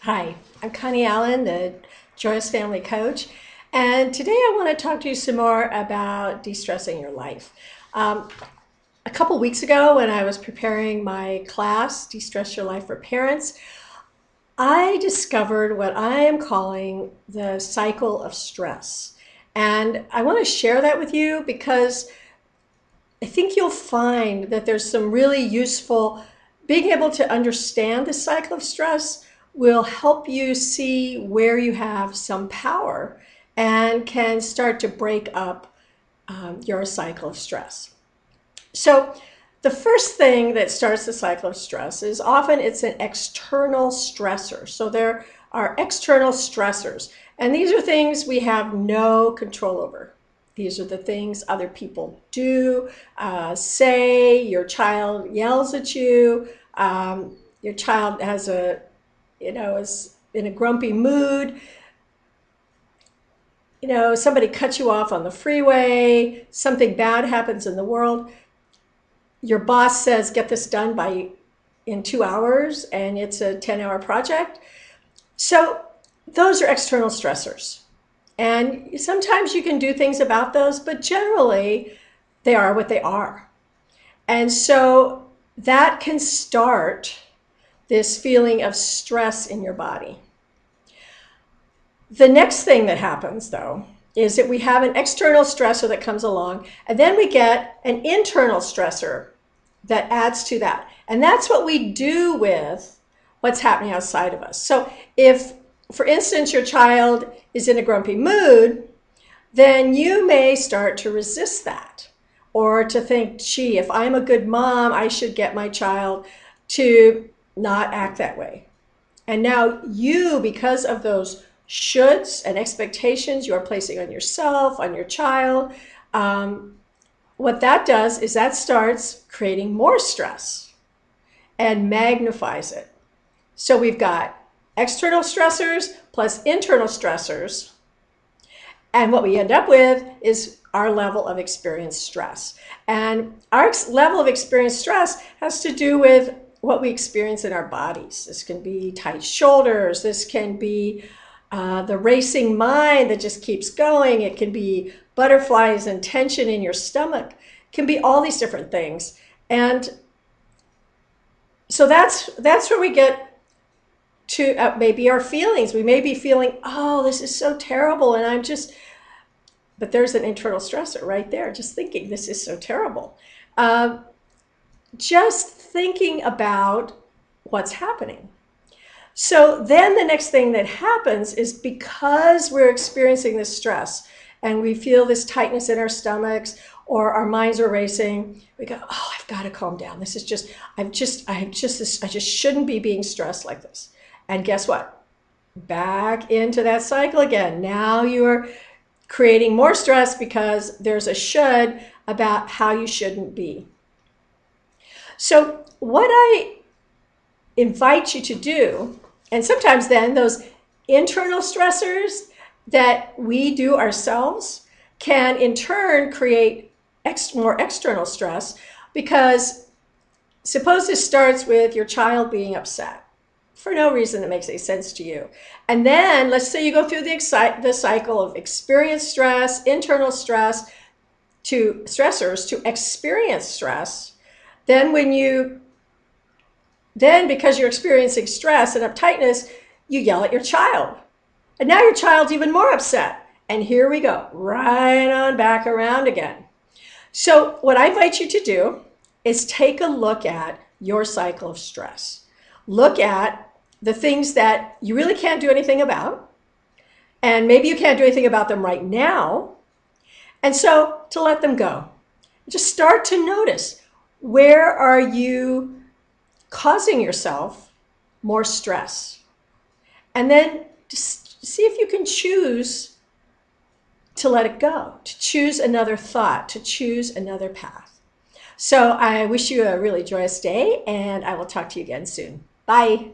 Hi, I'm Connie Allen, the Joyous Family Coach, and today I want to talk to you some more about de-stressing your life. A couple weeks ago when I was preparing my class, De-Stress Your Life for Parents, I discovered what I am calling the cycle of stress. And I want to share that with you because I think you'll find that there's some really useful, being able to understand the cycle of stress will help you see where you have some power and can start to break up your cycle of stress. So the first thing that starts the cycle of stress is often it's an external stressor. So there are external stressors, and these are things we have no control over. These are the things other people do, say. Your child yells at you. Your child has is in a grumpy mood. Somebody cuts you off on the freeway. Something bad happens in the world. Your boss says, get this done in 2 hours, and it's a 10-hour project. So those are external stressors. And sometimes you can do things about those, but generally they are what they are. And so that can start this feeling of stress in your body. The next thing that happens, though, is that we have an external stressor that comes along, and then we get an internal stressor that adds to that. And that's what we do with what's happening outside of us. So if, for instance, your child is in a grumpy mood, then you may start to resist that, or to think, gee, if I'm a good mom, I should get my child to not act that way. And now you, because of those shoulds and expectations you are placing on yourself, on your child, what that does is that starts creating more stress and magnifies it. So we've got external stressors plus internal stressors. And what we end up with is our level of experienced stress. And our level of experienced stress has to do with what we experience in our bodies. This can be tight shoulders. This can be the racing mind that just keeps going. It can be butterflies and tension in your stomach. It can be all these different things. And so that's where we get to maybe our feelings. We may be feeling, oh, this is so terrible. And but there's an internal stressor right there, just thinking this is so terrible. Just thinking about what's happening. So then the next thing that happens is, because we're experiencing this stress and we feel this tightness in our stomachs or our minds are racing, we go, oh, I've got to calm down. This is just, I just shouldn't be being stressed like this. And guess what? Back into that cycle again. Now you're creating more stress because there's a should about how you shouldn't be. So what I invite you to do, and sometimes then those internal stressors that we do ourselves can in turn create more external stress, because suppose this starts with your child being upset for no reason that makes any sense to you. And then let's say you go through the cycle of experienced stress, internal stress, to stressors, to experience stress. Then because you're experiencing stress and uptightness, you yell at your child. And now your child's even more upset. And here we go, right on back around again. So what I invite you to do is take a look at your cycle of stress. Look at the things that you really can't do anything about. And maybe you can't do anything about them right now. And so to let them go. Just start to notice, where are you causing yourself more stress? And then just see if you can choose to let it go, to choose another thought, to choose another path. So I wish you a really joyous day, and I will talk to you again soon. Bye.